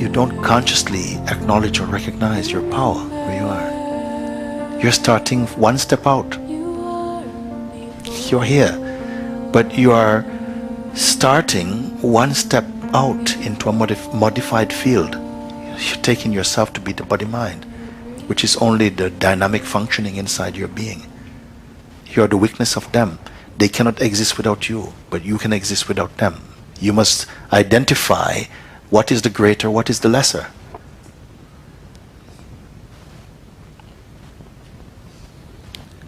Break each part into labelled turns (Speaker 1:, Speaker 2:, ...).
Speaker 1: you don't consciously acknowledge or recognize your power where you are. You're starting one step out. You're here, but you are starting one step out into a modified field. You're taking yourself to be the body-mind, which is only the dynamic functioning inside your being. You are the weakness of them. They cannot exist without you, but you can exist without them. You must identify what is the greater, what is the lesser.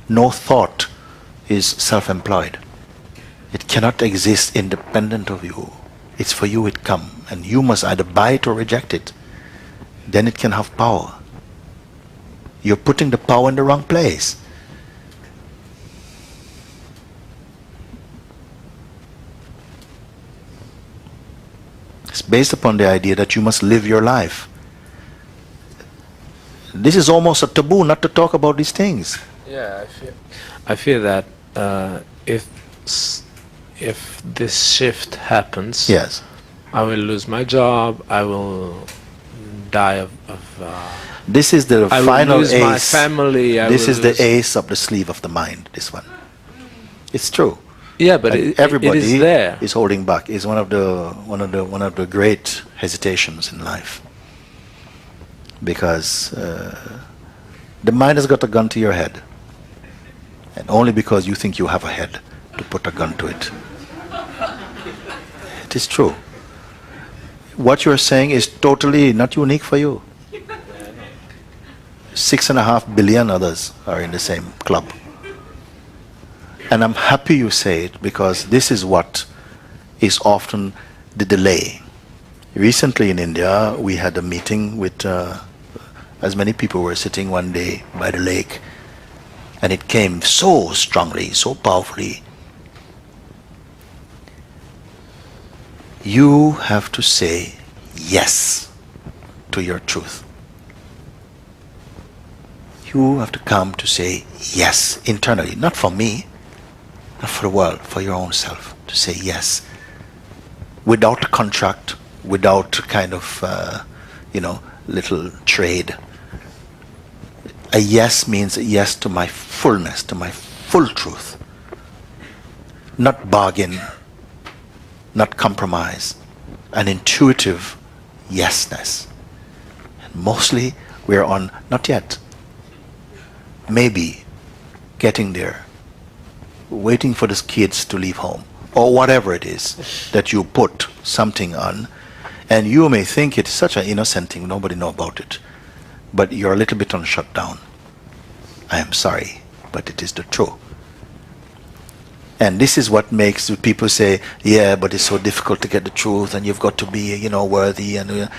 Speaker 1: No thought is self-employed. It cannot exist independent of you. It's for you it comes, and you must either buy it or reject it. Then it can have power. You're putting the power in the wrong place. It's based upon the idea that you must live your life. This is almost a taboo not to talk about these things.
Speaker 2: Yeah, I feel that if this shift happens,
Speaker 1: yes,
Speaker 2: I will lose my job. I will die of
Speaker 1: this is the
Speaker 2: I
Speaker 1: final
Speaker 2: will lose
Speaker 1: ace.
Speaker 2: My family.
Speaker 1: This is the ace up the sleeve of the mind. This one, it's true.
Speaker 2: Yeah, but
Speaker 1: everybody
Speaker 2: it is there.
Speaker 1: Is holding back. It's one of the great hesitations in life, because the mind has got a gun to your head, and only because you think you have a head to put a gun to it. It is true. What you're saying is totally not unique for you. 6.5 billion others are in the same club. And I'm happy you say it, because this is what is often the delay. Recently in India, we had a meeting with, as many people were sitting one day by the lake, and it came so strongly, so powerfully. You have to say yes to your truth. You have to come to say yes internally, not for me, not for the world, for your own self, to say yes. Without a contract, without kind of, little trade. A yes means a yes to my fullness, to my full truth. Not bargain, not compromise, an intuitive yesness. And mostly we're on, not yet, maybe getting there, waiting for the kids to leave home, or whatever it is that you put something on, and you may think it's such an innocent thing, nobody know about it, but you're a little bit on shutdown. I am sorry, but it is the truth. And this is what makes people say, yeah, but it's so difficult to get the truth, and you've got to be, worthy, and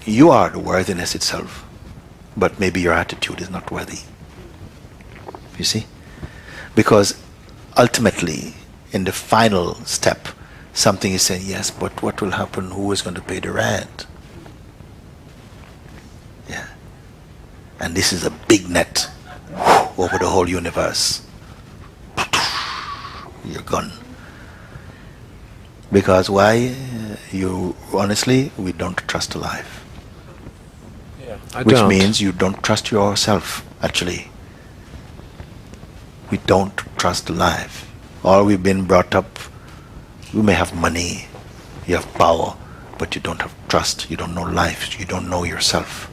Speaker 1: you are the worthiness itself, but maybe your attitude is not worthy. You see? Because ultimately, in the final step, something is saying, yes, but what will happen? Who is going to pay the rent? Yeah. And this is a big net over the whole universe. You're gone. Because why? Honestly, we don't trust life.
Speaker 2: Yeah,
Speaker 1: Which means you don't trust yourself, actually. We don't trust life. All we've been brought up, you may have money, you have power, but you don't have trust, you don't know life, you don't know yourself.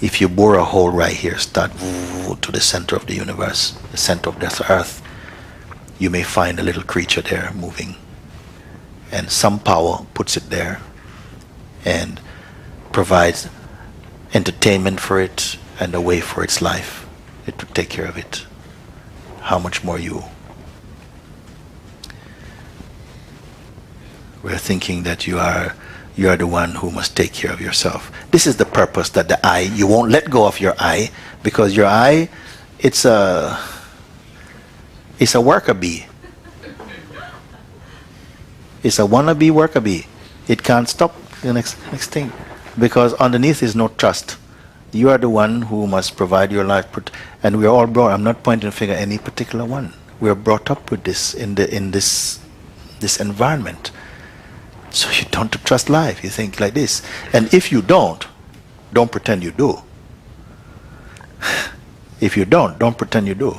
Speaker 1: If you bore a hole right here, start to the center of the universe, the center of this earth, you may find a little creature there moving. And some power puts it there and provides entertainment for it and a way for its life. It will take care of it. How much more you? We're thinking that you are the one who must take care of yourself. This is the purpose, that the I, you won't let go of your I, because your I, it's a worker bee. It's a wannabe worker bee. It can't stop the next thing, because underneath is no trust. You are the one who must provide your life, and we are all brought. I'm not pointing a finger at any particular one. We are brought up with this in this environment. So you don't trust life. You think like this. And if you don't pretend you do. If you don't pretend you do.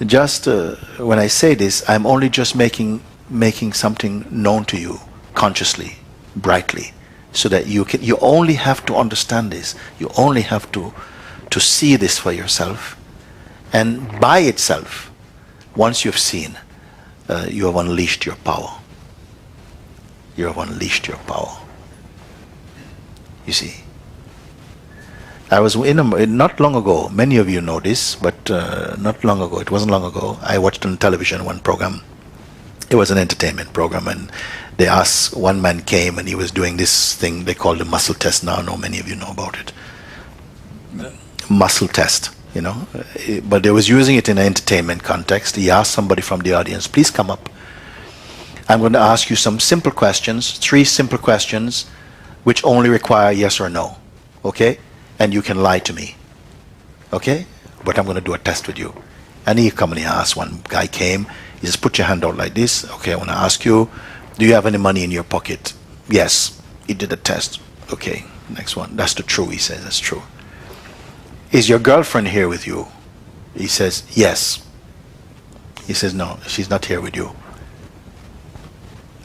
Speaker 1: Just when I say this, I'm only just making something known to you consciously, brightly, so that you only have to understand this. You only have to see this for yourself. And by itself, once you've seen, you have unleashed your power. You have unleashed your power. You see. I was not long ago, many of you know this, but not long ago, it wasn't long ago, I watched on television one program. It was an entertainment program, and they asked, one man came and he was doing this thing they call the muscle test now. I know many of you know about it. Muscle test, you know, but they was using it in an entertainment context. He asked somebody from the audience, please come up. I'm going to ask you some simple questions, 3 simple questions, which only require yes or no, okay? And you can lie to me, okay? But I'm going to do a test with you. And he come and he asked, one guy came, he says, put your hand out like this. Okay, I want to ask you, do you have any money in your pocket? Yes. He did a test. Okay, next one. That's the true, he says, that's true. Is your girlfriend here with you? He says, yes. He says, no, she's not here with you.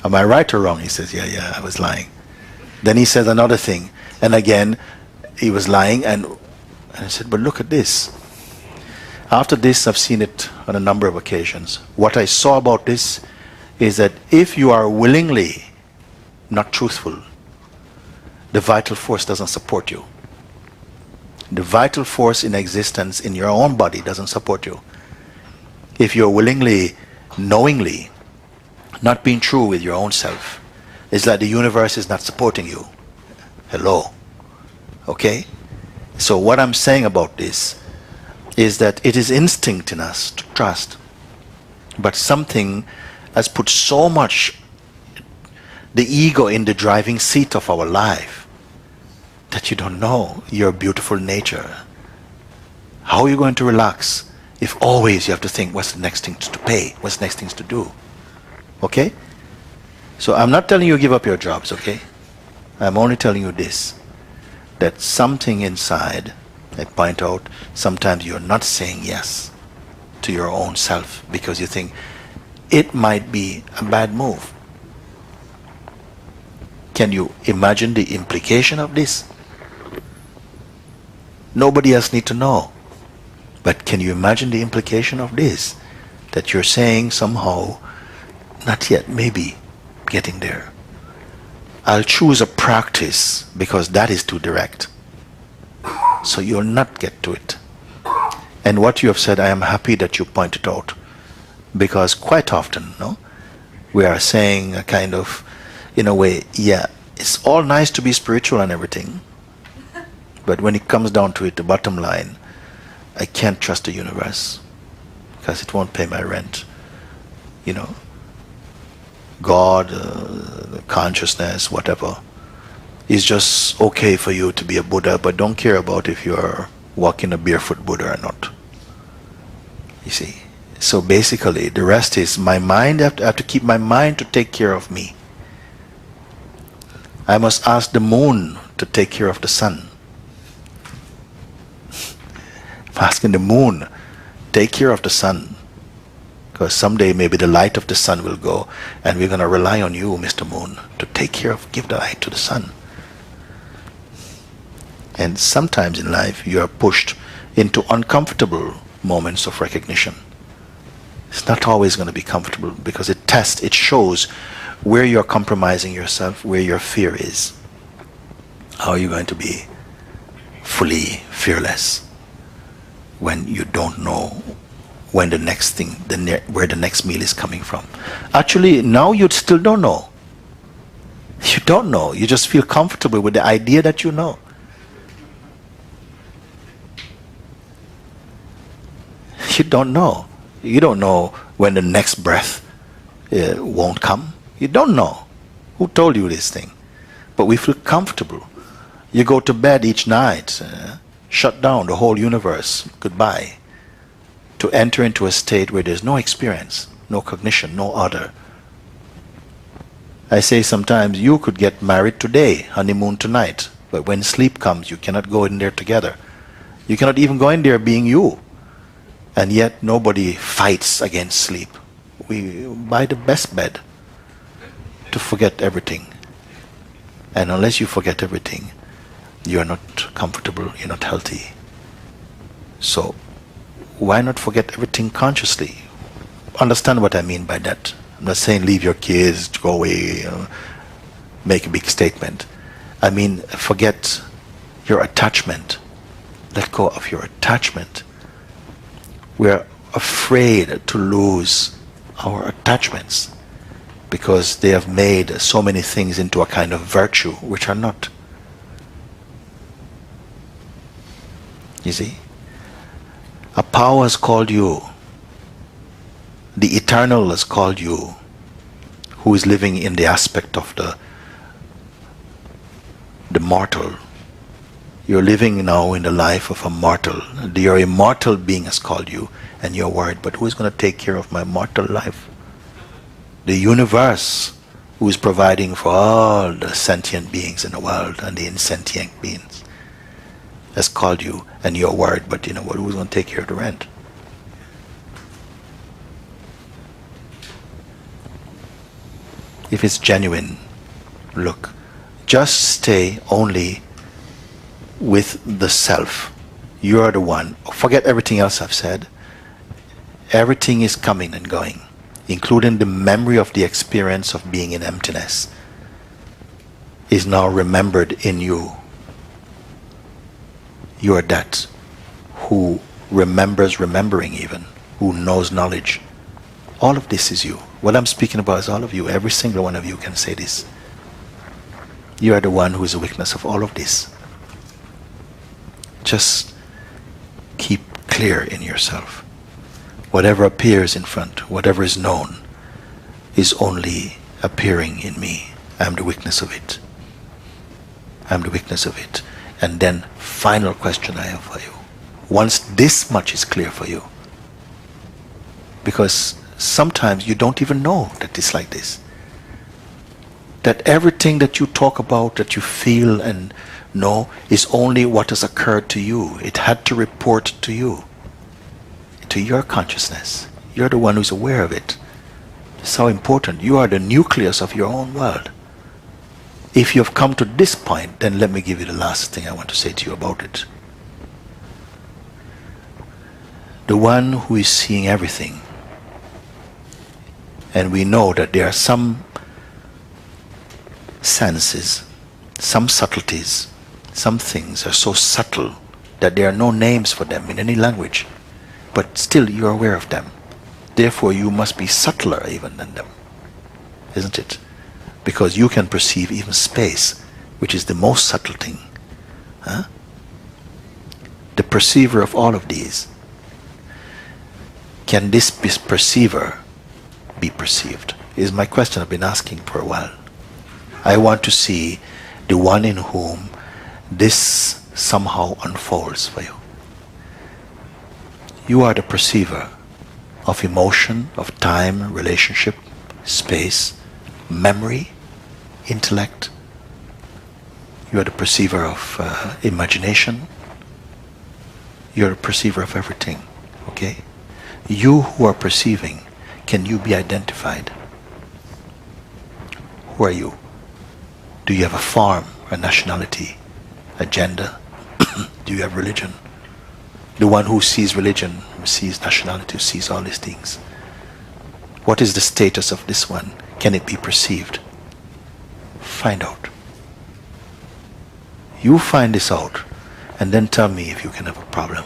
Speaker 1: Am I right or wrong? He says, yeah, I was lying. Then he says another thing, and again, he was lying, and I said, but look at this. After this, I've seen it on a number of occasions. What I saw about this is that if you are willingly not truthful, the vital force doesn't support you. The vital force in existence in your own body doesn't support you. If you're willingly, knowingly, not being true with your own self, it's like the universe is not supporting you. Hello. Okay? So what I'm saying about this is that it is instinct in us to trust. But something has put so much the ego in the driving seat of our life that you don't know your beautiful nature. How are you going to relax if always you have to think, what's the next thing to pay? What's the next things to do? Okay? So I'm not telling you give up your jobs, okay? I'm only telling you this, that something inside, I point out, sometimes you're not saying yes to your own self because you think it might be a bad move. Can you imagine the implication of this? Nobody else needs to know. But can you imagine the implication of this? That you're saying somehow, not yet, maybe, getting there. I'll choose a practice because that is too direct. So you'll not get to it. And what you have said, I am happy that you pointed out. Because quite often, no, we are saying a kind of, in a way, yeah, it's all nice to be spiritual and everything. But when it comes down to it, the bottom line, I can't trust the universe because it won't pay my rent. You know, God, consciousness, whatever, is just okay for you to be a Buddha, but don't care about if you're walking a barefoot Buddha or not. You see? So basically, the rest is my mind. I have to keep my mind to take care of me. I must ask the moon to take care of the sun. I'm asking the moon, take care of the sun. Because someday maybe the light of the sun will go and we're going to rely on you, Mr. Moon, to take care of, give the light to the sun. And sometimes in life you are pushed into uncomfortable moments of recognition. It's not always going to be comfortable because it tests, it shows where you're compromising yourself, where your fear is. How are you going to be fully fearless when you don't know when the next thing, where the next meal is coming from? Actually, now you still don't know. You don't know. You just feel comfortable with the idea that you know. You don't know. You don't know when the next breath won't come. You don't know. Who told you this thing? But we feel comfortable. You go to bed each night, shut down the whole universe, goodbye, to enter into a state where there's no experience, no cognition, no other. I say sometimes you could get married today, honeymoon tonight, but when sleep comes, you cannot go in there together. You cannot even go in there being you. And yet nobody fights against sleep. We buy the best bed to forget everything. And unless you forget everything, you are not comfortable, you're not healthy. So why not forget everything consciously? Understand what I mean by that. I'm not saying leave your kids, go away, make a big statement. I mean forget your attachment. Let go of your attachment. We're afraid to lose our attachments because they have made so many things into a kind of virtue which are not. You see? A power has called you. The eternal has called you, who is living in the aspect of the mortal. You're living now in the life of a mortal. Your immortal being has called you, and you're worried, but who is going to take care of my mortal life? The universe, who is providing for all the sentient beings in the world and the insentient beings, has called you, and you're worried, but you know what, who's going to take care of the rent? If it's genuine, look, just stay only with the self. You are the one. Forget everything else I've said. Everything is coming and going, including the memory of the experience of being in emptiness is now remembered in you. You are that who remembers remembering even, who knows knowledge. All of this is you. What I'm speaking about is all of you. Every single one of you can say this. You are the one who is the witness of all of this. Just keep clear in yourself. Whatever appears in front, whatever is known, is only appearing in me. I'm the witness of it. I'm the witness of it. And then, final question I have for you. Once this much is clear for you, because sometimes you don't even know that it's like this, that everything that you talk about, that you feel and know, is only what has occurred to you. It had to report to you, to your consciousness. You're the one who's aware of it. It's so important. You are the nucleus of your own world. If you have come to this point, then let me give you the last thing I want to say to you about it. The one who is seeing everything, and we know that there are some senses, some subtleties, some things are so subtle that there are no names for them in any language, but still you are aware of them. Therefore you must be subtler even than them, isn't it? Because you can perceive even space, which is the most subtle thing. Huh? The perceiver of all of these. Can this perceiver be perceived? Is my question I've been asking for a while. I want to see the one in whom this somehow unfolds for you. You are the perceiver of emotion, of time, relationship, space, memory, intellect. You are the perceiver of imagination. You are the perceiver of everything. Okay? You who are perceiving, can you be identified? Who are you? Do you have a form, a nationality, a gender? Do you have religion? The one who sees religion, sees nationality, sees all these things. What is the status of this one? Can it be perceived? Find out. You find this out, and then tell me if you can have a problem.